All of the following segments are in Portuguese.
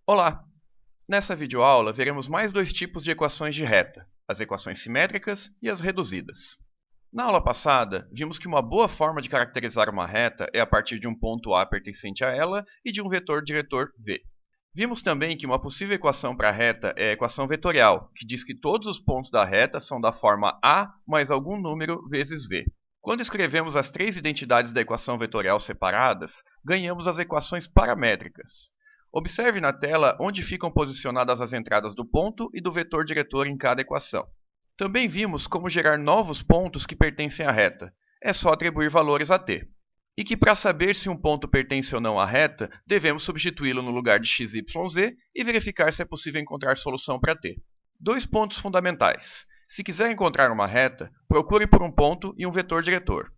Olá! Nessa videoaula, veremos mais dois tipos de equações de reta, as equações simétricas e as reduzidas. Na aula passada, vimos que uma boa forma de caracterizar uma reta é a partir de um ponto A pertencente a ela e de um vetor diretor V. Vimos também que uma possível equação para a reta é a equação vetorial, que diz que todos os pontos da reta são da forma A mais algum número vezes V. Quando escrevemos as três identidades da equação vetorial separadas, ganhamos as equações paramétricas. Observe na tela onde ficam posicionadas as entradas do ponto e do vetor diretor em cada equação. Também vimos como gerar novos pontos que pertencem à reta. É só atribuir valores a t. E que para saber se um ponto pertence ou não à reta, devemos substituí-lo no lugar de x, y, z e verificar se é possível encontrar solução para t. Dois pontos fundamentais. Se quiser encontrar uma reta, procure por um ponto e um vetor diretor.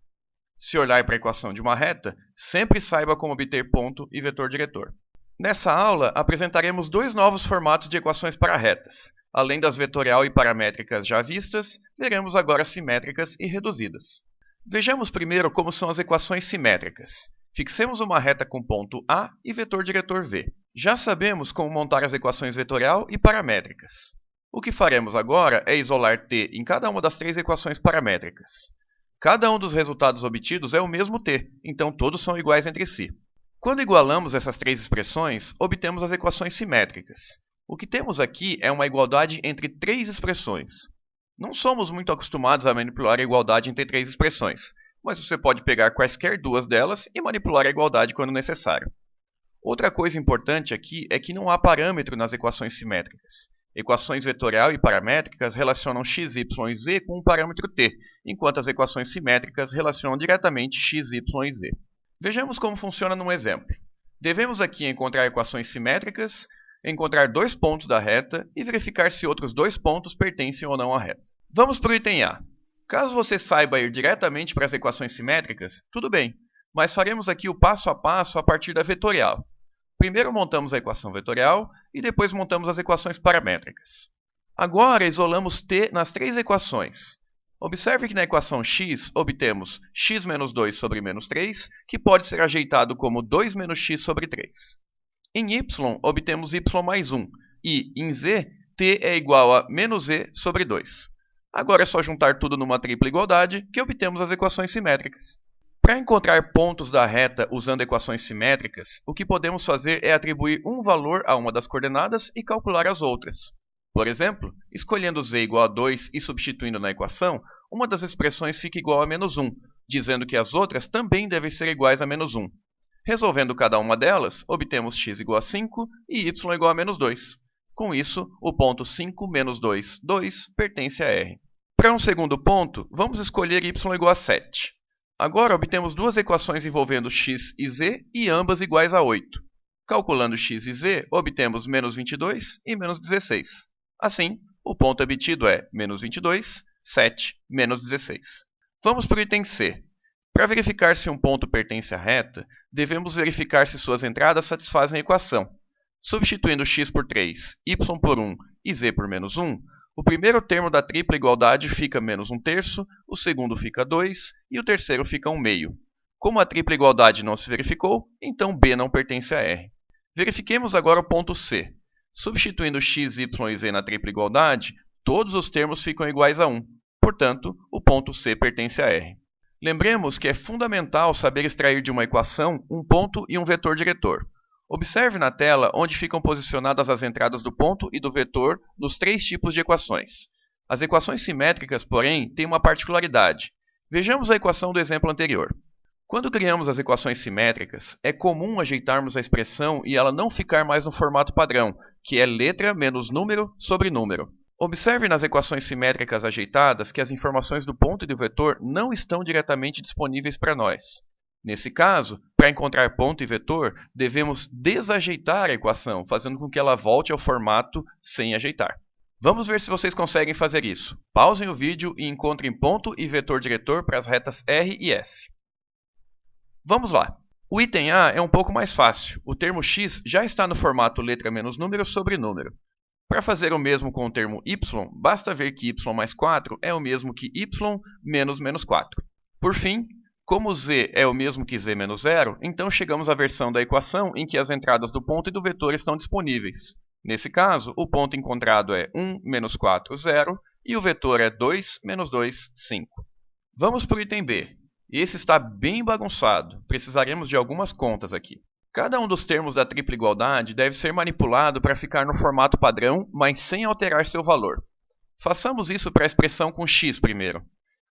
Se olhar para a equação de uma reta, sempre saiba como obter ponto e vetor diretor. Nessa aula, apresentaremos dois novos formatos de equações para retas. Além das vetorial e paramétricas já vistas, veremos agora simétricas e reduzidas. Vejamos primeiro como são as equações simétricas. Fixemos uma reta com ponto A e vetor diretor V. Já sabemos como montar as equações vetorial e paramétricas. O que faremos agora é isolar t em cada uma das três equações paramétricas. Cada um dos resultados obtidos é o mesmo t, então todos são iguais entre si. Quando igualamos essas três expressões, obtemos as equações simétricas. O que temos aqui é uma igualdade entre três expressões. Não somos muito acostumados a manipular a igualdade entre três expressões, mas você pode pegar quaisquer duas delas e manipular a igualdade quando necessário. Outra coisa importante aqui é que não há parâmetro nas equações simétricas. Equações vetorial e paramétricas relacionam x, y e z com um parâmetro t, enquanto as equações simétricas relacionam diretamente x, y e z. Vejamos como funciona num exemplo. Devemos aqui encontrar equações simétricas, encontrar dois pontos da reta e verificar se outros dois pontos pertencem ou não à reta. Vamos para o item A. Caso você saiba ir diretamente para as equações simétricas, tudo bem, mas faremos aqui o passo a passo a partir da vetorial. Primeiro montamos a equação vetorial e depois montamos as equações paramétricas. Agora isolamos t nas três equações. Observe que na equação x obtemos x menos 2 sobre menos 3, que pode ser ajeitado como 2 menos x sobre 3. Em y, obtemos y mais 1, e em z, t é igual a menos z sobre 2. Agora é só juntar tudo numa tripla igualdade que obtemos as equações simétricas. Para encontrar pontos da reta usando equações simétricas, o que podemos fazer é atribuir um valor a uma das coordenadas e calcular as outras. Por exemplo, escolhendo z igual a 2 e substituindo na equação, uma das expressões fica igual a menos 1, dizendo que as outras também devem ser iguais a menos 1. Resolvendo cada uma delas, obtemos x igual a 5 e y igual a menos 2. Com isso, o ponto 5 menos 2, 2, pertence a R. Para um segundo ponto, vamos escolher y igual a 7. Agora obtemos duas equações envolvendo x e z e ambas iguais a 8. Calculando x e z, obtemos menos 22 e menos 16. Assim, o ponto obtido é menos 22, 7, menos 16. Vamos para o item C. Para verificar se um ponto pertence à reta, devemos verificar se suas entradas satisfazem a equação. Substituindo x por 3, y por 1 e z por menos 1, o primeiro termo da tripla igualdade fica menos 1/3, o segundo fica 2 e o terceiro fica 1/2. Como a tripla igualdade não se verificou, então b não pertence a R. Verifiquemos agora o ponto C. Substituindo x, y e z na tripla igualdade, todos os termos ficam iguais a 1. Portanto, o ponto C pertence a R. Lembremos que é fundamental saber extrair de uma equação um ponto e um vetor diretor. Observe na tela onde ficam posicionadas as entradas do ponto e do vetor nos três tipos de equações. As equações simétricas, porém, têm uma particularidade. Vejamos a equação do exemplo anterior. Quando criamos as equações simétricas, é comum ajeitarmos a expressão e ela não ficar mais no formato padrão, que é letra menos número sobre número. Observe nas equações simétricas ajeitadas que as informações do ponto e do vetor não estão diretamente disponíveis para nós. Nesse caso, para encontrar ponto e vetor, devemos desajeitar a equação, fazendo com que ela volte ao formato sem ajeitar. Vamos ver se vocês conseguem fazer isso. Pausem o vídeo e encontrem ponto e vetor diretor para as retas R e S. Vamos lá. O item A é um pouco mais fácil. O termo x já está no formato letra menos número sobre número. Para fazer o mesmo com o termo y, basta ver que y mais 4 é o mesmo que y menos menos 4. Por fim, Como z é o mesmo que z menos zero, então chegamos à versão da equação em que as entradas do ponto e do vetor estão disponíveis. Nesse caso, o ponto encontrado é 1, menos 4, 0, e o vetor é 2, menos 2, 5. Vamos para o item B. Esse está bem bagunçado, precisaremos de algumas contas aqui. Cada um dos termos da tripla igualdade deve ser manipulado para ficar no formato padrão, mas sem alterar seu valor. Façamos isso para a expressão com x primeiro.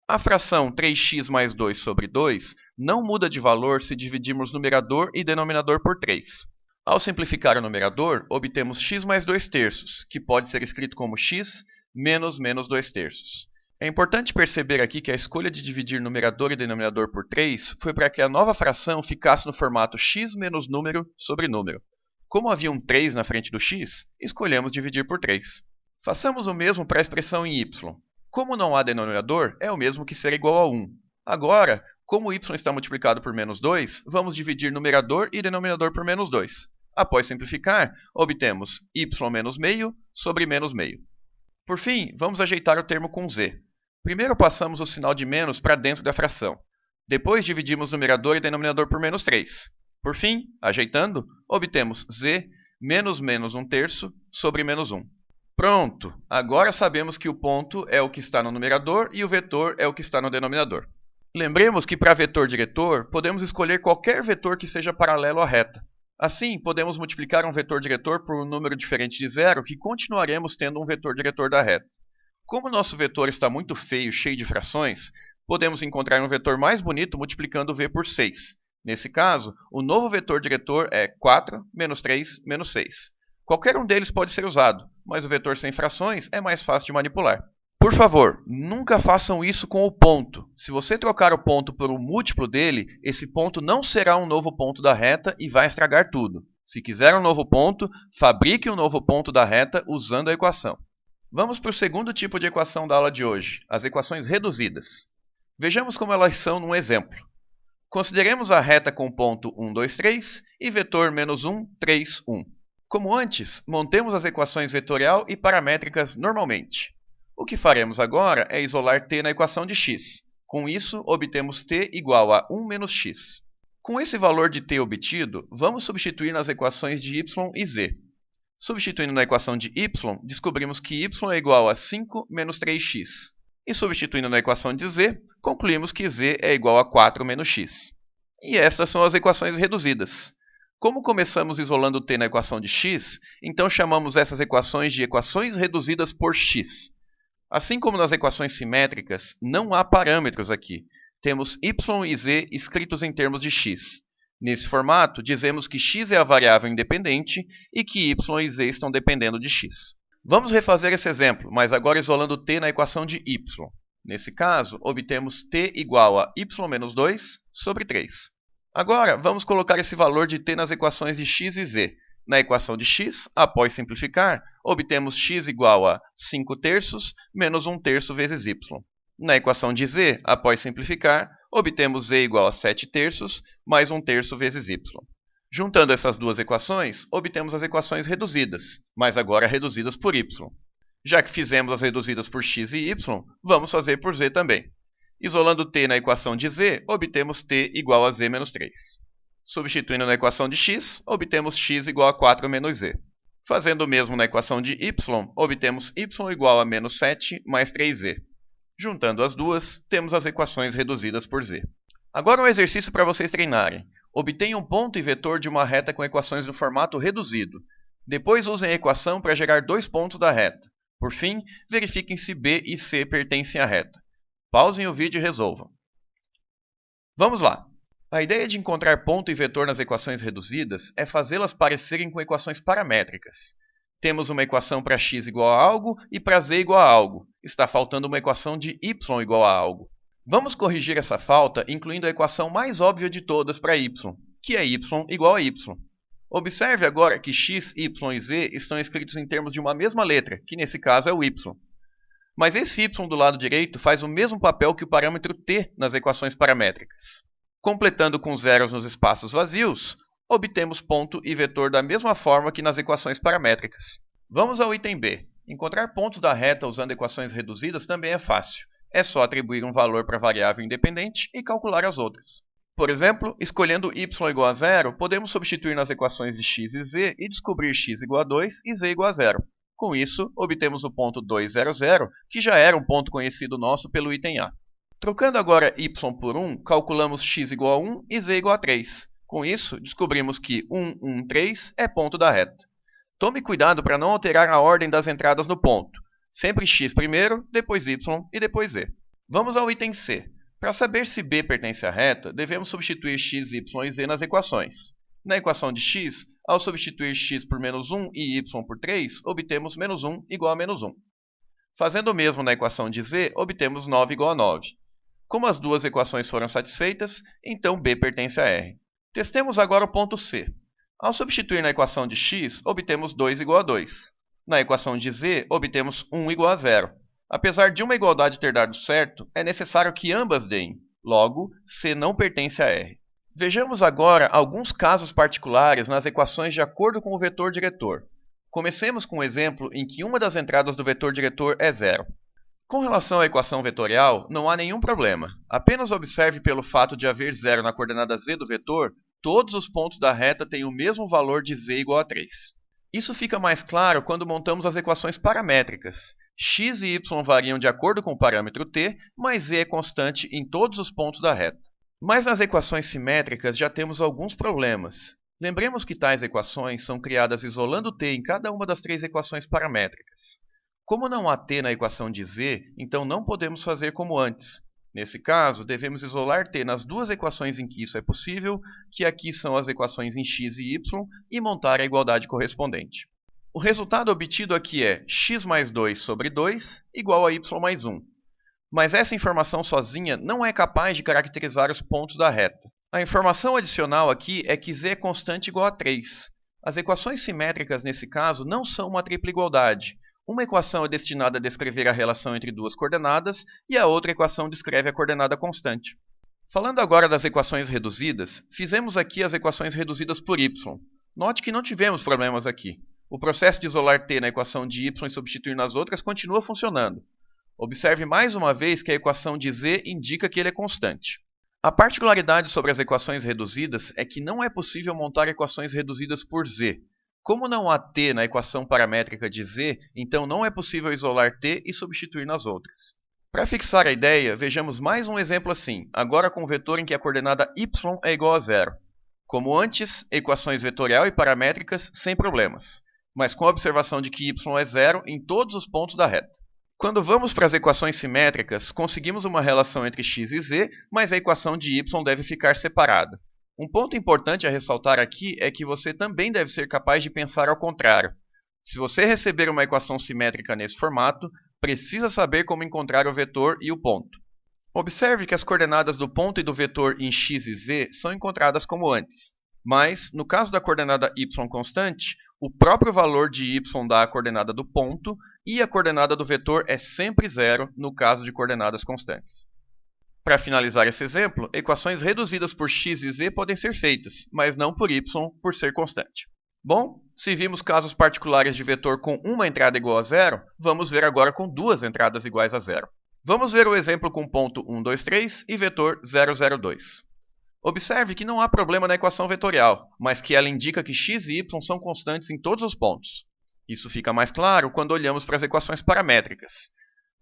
A fração 3x mais 2 sobre 2 não muda de valor se dividirmos numerador e denominador por 3. Ao simplificar o numerador, obtemos x mais 2 terços, que pode ser escrito como x menos menos 2 terços. É importante perceber aqui que a escolha de dividir numerador e denominador por 3 foi para que a nova fração ficasse no formato x menos número sobre número. Como havia um 3 na frente do x, escolhemos dividir por 3. Façamos o mesmo para a expressão em y. Como não há denominador, é o mesmo que ser igual a 1. Agora, como y está multiplicado por menos 2, vamos dividir numerador e denominador por menos 2. Após simplificar, obtemos y menos meio sobre menos meio. Por fim, vamos ajeitar o termo com z. Primeiro passamos o sinal de menos para dentro da fração. Depois dividimos numerador e denominador por menos 3. Por fim, ajeitando, obtemos z menos menos 1 terço sobre menos 1. Pronto! Agora sabemos que o ponto é o que está no numerador e o vetor é o que está no denominador. Lembremos que para vetor diretor, podemos escolher qualquer vetor que seja paralelo à reta. Assim, podemos multiplicar um vetor diretor por um número diferente de zero, que continuaremos tendo um vetor diretor da reta. Como nosso vetor está muito feio, cheio de frações, podemos encontrar um vetor mais bonito multiplicando v por 6. Nesse caso, o novo vetor diretor é 4 menos 3 menos 6. Qualquer um deles pode ser usado, mas o vetor sem frações é mais fácil de manipular. Por favor, nunca façam isso com o ponto. Se você trocar o ponto por um múltiplo dele, esse ponto não será um novo ponto da reta e vai estragar tudo. Se quiser um novo ponto, fabrique um novo ponto da reta usando a equação. Vamos para o segundo tipo de equação da aula de hoje, as equações reduzidas. Vejamos como elas são num exemplo. Consideremos a reta com ponto 1, 2, 3 e vetor menos 1, 3, 1. Como antes, montemos as equações vetorial e paramétricas normalmente. O que faremos agora é isolar t na equação de x. Com isso, obtemos t igual a 1 menos x. Com esse valor de t obtido, vamos substituir nas equações de y e z. Substituindo na equação de y, descobrimos que y é igual a 5 menos 3x. E substituindo na equação de z, concluímos que z é igual a 4 menos x. E estas são as equações reduzidas. Como começamos isolando t na equação de x, então chamamos essas equações de equações reduzidas por x. Assim como nas equações simétricas, não há parâmetros aqui. Temos y e z escritos em termos de x. Nesse formato, dizemos que x é a variável independente e que y e z estão dependendo de x. Vamos refazer esse exemplo, mas agora isolando t na equação de y. Nesse caso, obtemos t igual a y menos 2 sobre 3. Agora, vamos colocar esse valor de t nas equações de x e z. Na equação de x, após simplificar, obtemos x igual a 5 terços menos 1 terço vezes y. Na equação de z, após simplificar, obtemos z igual a 7 terços mais 1 terço vezes y. Juntando essas duas equações, obtemos as equações reduzidas, mas agora reduzidas por y. Já que fizemos as reduzidas por x e y, vamos fazer por z também. Isolando t na equação de z, obtemos t igual a z menos 3. Substituindo na equação de x, obtemos x igual a 4 menos z. Fazendo o mesmo na equação de y, obtemos y igual a menos 7 mais 3z. Juntando as duas, temos as equações reduzidas por z. Agora um exercício para vocês treinarem. Obtenham um ponto e vetor de uma reta com equações no formato reduzido. Depois usem a equação para gerar dois pontos da reta. Por fim, verifiquem se b e c pertencem à reta. Pausem o vídeo e resolvam. Vamos lá! A ideia de encontrar ponto e vetor nas equações reduzidas é fazê-las parecerem com equações paramétricas. Temos uma equação para x igual a algo e para z igual a algo. Está faltando uma equação de y igual a algo. Vamos corrigir essa falta incluindo a equação mais óbvia de todas para y, que é y igual a y. Observe agora que x, y e z estão escritos em termos de uma mesma letra, que nesse caso é o y. Mas esse y do lado direito faz o mesmo papel que o parâmetro t nas equações paramétricas. Completando com zeros nos espaços vazios, obtemos ponto e vetor da mesma forma que nas equações paramétricas. Vamos ao item B. Encontrar pontos da reta usando equações reduzidas também é fácil. É só atribuir um valor para a variável independente e calcular as outras. Por exemplo, escolhendo y igual a 0, podemos substituir nas equações de x e z e descobrir x igual a 2 e z igual a 0. Com isso, obtemos o ponto 2, 0, 0, que já era um ponto conhecido nosso pelo item A. Trocando agora y por 1, calculamos x igual a 1 e z igual a 3. Com isso, descobrimos que 1, 1, 3 é ponto da reta. Tome cuidado para não alterar a ordem das entradas no ponto. Sempre x primeiro, depois y e depois z. Vamos ao item C. Para saber se B pertence à reta, devemos substituir x, y e z nas equações. Na equação de x, ao substituir x por menos 1 e y por 3, obtemos menos 1 igual a menos 1. Fazendo o mesmo na equação de z, obtemos 9 igual a 9. Como as duas equações foram satisfeitas, então B pertence a R. Testemos agora o ponto C. Ao substituir na equação de x, obtemos 2 igual a 2. Na equação de z, obtemos 1 igual a 0. Apesar de uma igualdade ter dado certo, é necessário que ambas deem. Logo, C não pertence a R. Vejamos agora alguns casos particulares nas equações de acordo com o vetor diretor. Comecemos com um exemplo em que uma das entradas do vetor diretor é 0. Com relação à equação vetorial, não há nenhum problema. Apenas observe pelo fato de haver 0 na coordenada z do vetor, todos os pontos da reta têm o mesmo valor de z igual a 3. Isso fica mais claro quando montamos as equações paramétricas. X e y variam de acordo com o parâmetro t, mas z é constante em todos os pontos da reta. Mas nas equações simétricas já temos alguns problemas. Lembremos que tais equações são criadas isolando t em cada uma das três equações paramétricas. Como não há t na equação de z, então não podemos fazer como antes. Nesse caso, devemos isolar t nas duas equações em que isso é possível, que aqui são as equações em x e y, e montar a igualdade correspondente. O resultado obtido aqui é x mais 2 sobre 2 igual a y mais 1. Mas essa informação sozinha não é capaz de caracterizar os pontos da reta. A informação adicional aqui é que z é constante igual a 3. As equações simétricas nesse caso não são uma tripla igualdade. Uma equação é destinada a descrever a relação entre duas coordenadas e a outra equação descreve a coordenada constante. Falando agora das equações reduzidas, fizemos aqui as equações reduzidas por y. Note que não tivemos problemas aqui. O processo de isolar t na equação de y e substituir nas outras continua funcionando. Observe mais uma vez que a equação de z indica que ele é constante. A particularidade sobre as equações reduzidas é que não é possível montar equações reduzidas por z. Como não há t na equação paramétrica de z, então não é possível isolar t e substituir nas outras. Para fixar a ideia, vejamos mais um exemplo assim, agora com um vetor em que a coordenada y é igual a 0. Como antes, equações vetorial e paramétricas sem problemas, mas com a observação de que y é 0 em todos os pontos da reta. Quando vamos para as equações simétricas, conseguimos uma relação entre x e z, mas a equação de y deve ficar separada. Um ponto importante a ressaltar aqui é que você também deve ser capaz de pensar ao contrário. Se você receber uma equação simétrica nesse formato, precisa saber como encontrar o vetor e o ponto. Observe que as coordenadas do ponto e do vetor em x e z são encontradas como antes. Mas, no caso da coordenada y constante, o próprio valor de y dá a coordenada do ponto e a coordenada do vetor é sempre 0 no caso de coordenadas constantes. Para finalizar esse exemplo, equações reduzidas por x e z podem ser feitas, mas não por y, por ser constante. Bom, se vimos casos particulares de vetor com uma entrada igual a 0, vamos ver agora com duas entradas iguais a 0. Vamos ver o exemplo com ponto 1, 2, 3 e vetor 0, 0, 2. Observe que não há problema na equação vetorial, mas que ela indica que x e y são constantes em todos os pontos. Isso fica mais claro quando olhamos para as equações paramétricas.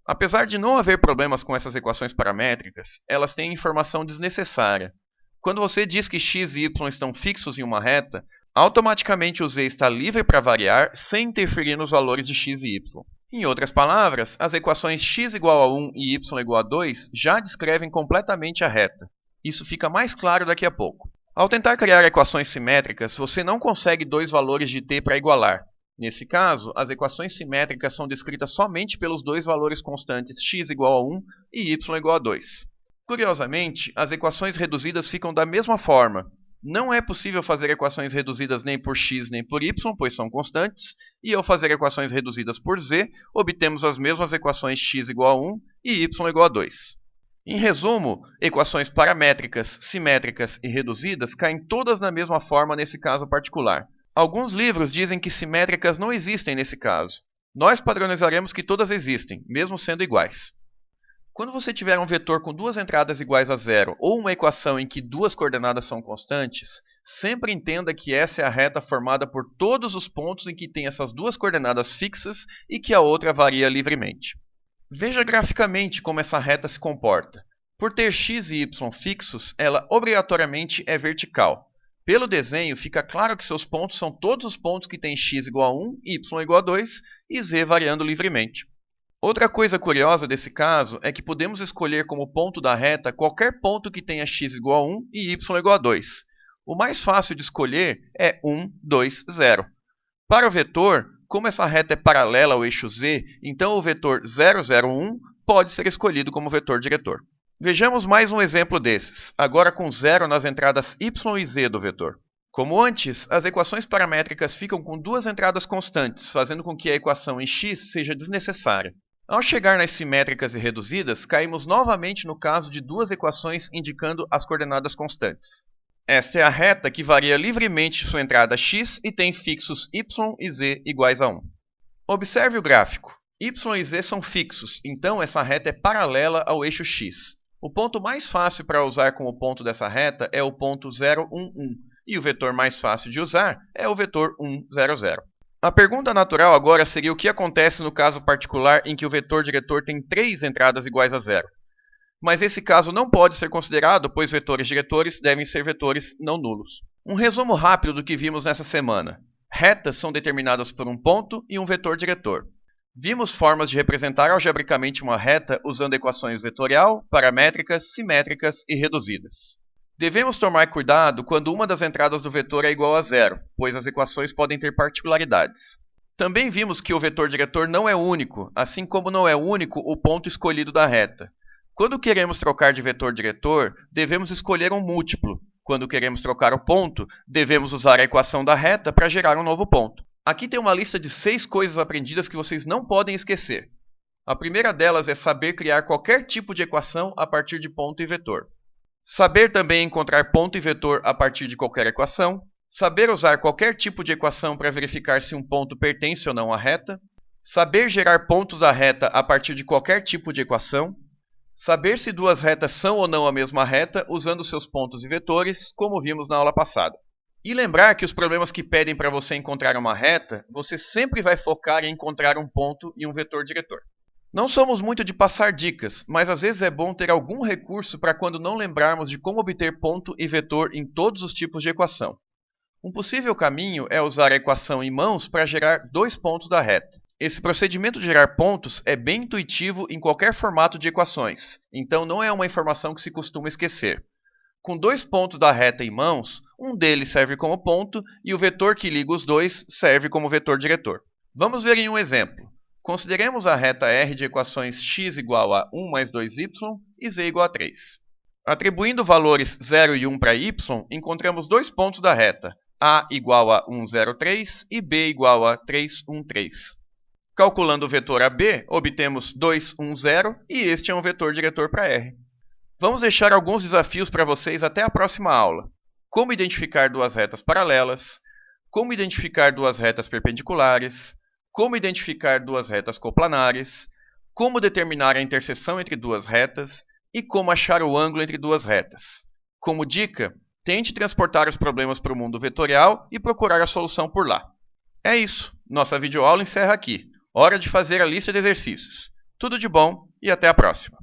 Apesar de não haver problemas com essas equações paramétricas, elas têm informação desnecessária. Quando você diz que x e y estão fixos em uma reta, automaticamente o z está livre para variar sem interferir nos valores de x e y. Em outras palavras, as equações x igual a 1 e y igual a 2 já descrevem completamente a reta. Isso fica mais claro daqui a pouco. Ao tentar criar equações simétricas, você não consegue dois valores de t para igualar. Nesse caso, as equações simétricas são descritas somente pelos dois valores constantes x igual a 1 e y igual a 2. Curiosamente, as equações reduzidas ficam da mesma forma. Não é possível fazer equações reduzidas nem por x nem por y, pois são constantes, e ao fazer equações reduzidas por z, obtemos as mesmas equações x igual a 1 e y igual a 2. Em resumo, equações paramétricas, simétricas e reduzidas caem todas na mesma forma nesse caso particular. Alguns livros dizem que simétricas não existem nesse caso. Nós padronizaremos que todas existem, mesmo sendo iguais. Quando você tiver um vetor com duas entradas iguais a zero ou uma equação em que duas coordenadas são constantes, sempre entenda que essa é a reta formada por todos os pontos em que tem essas duas coordenadas fixas e que a outra varia livremente. Veja graficamente como essa reta se comporta. Por ter x e y fixos, ela obrigatoriamente é vertical. Pelo desenho, fica claro que seus pontos são todos os pontos que têm x igual a 1, y igual a 2 e z variando livremente. Outra coisa curiosa desse caso é que podemos escolher como ponto da reta qualquer ponto que tenha x igual a 1 e y igual a 2. O mais fácil de escolher é 1, 2, 0. Para o vetor, como essa reta é paralela ao eixo z, então o vetor 0, 0, 1 pode ser escolhido como vetor diretor. Vejamos mais um exemplo desses, agora com 0 nas entradas y e z do vetor. Como antes, as equações paramétricas ficam com duas entradas constantes, fazendo com que a equação em x seja desnecessária. Ao chegar nas simétricas e reduzidas, caímos novamente no caso de duas equações indicando as coordenadas constantes. Esta é a reta que varia livremente sua entrada x e tem fixos y e z iguais a 1. Observe o gráfico. Y e z são fixos, então essa reta é paralela ao eixo x. O ponto mais fácil para usar como ponto dessa reta é o ponto 0, 1, 1, e o vetor mais fácil de usar é o vetor 1, 0, 0. A pergunta natural agora seria o que acontece no caso particular em que o vetor diretor tem três entradas iguais a zero. Mas esse caso não pode ser considerado, pois vetores diretores devem ser vetores não nulos. Um resumo rápido do que vimos nessa semana. Retas são determinadas por um ponto e um vetor diretor. Vimos formas de representar algebricamente uma reta usando equações vetorial, paramétricas, simétricas e reduzidas. Devemos tomar cuidado quando uma das entradas do vetor é igual a zero, pois as equações podem ter particularidades. Também vimos que o vetor diretor não é único, assim como não é único o ponto escolhido da reta. Quando queremos trocar de vetor diretor, devemos escolher um múltiplo. Quando queremos trocar o ponto, devemos usar a equação da reta para gerar um novo ponto. Aqui tem uma lista de 6 coisas aprendidas que vocês não podem esquecer. A primeira delas é saber criar qualquer tipo de equação a partir de ponto e vetor. Saber também encontrar ponto e vetor a partir de qualquer equação. Saber usar qualquer tipo de equação para verificar se um ponto pertence ou não à reta. Saber gerar pontos da reta a partir de qualquer tipo de equação. Saber se duas retas são ou não a mesma reta usando seus pontos e vetores, como vimos na aula passada. E lembrar que os problemas que pedem para você encontrar uma reta, você sempre vai focar em encontrar um ponto e um vetor diretor. Não somos muito de passar dicas, mas às vezes é bom ter algum recurso para quando não lembrarmos de como obter ponto e vetor em todos os tipos de equação. Um possível caminho é usar a equação em mãos para gerar dois pontos da reta. Esse procedimento de gerar pontos é bem intuitivo em qualquer formato de equações, então não é uma informação que se costuma esquecer. Com dois pontos da reta em mãos, um deles serve como ponto e o vetor que liga os dois serve como vetor diretor. Vamos ver em um exemplo. Consideremos a reta R de equações x igual a 1 mais 2y e z igual a 3. Atribuindo valores 0 e 1 para y, encontramos dois pontos da reta, a igual a 1, 0, 3 e b igual a 3, 1, 3. Calculando o vetor AB, obtemos 2, 1, 0 e este é um vetor diretor para R. Vamos deixar alguns desafios para vocês até a próxima aula. Como identificar duas retas paralelas, como identificar duas retas perpendiculares, como identificar duas retas coplanares, como determinar a interseção entre duas retas e como achar o ângulo entre duas retas. Como dica, tente transportar os problemas para o mundo vetorial e procurar a solução por lá. É isso, nossa videoaula encerra aqui. Hora de fazer a lista de exercícios. Tudo de bom e até a próxima!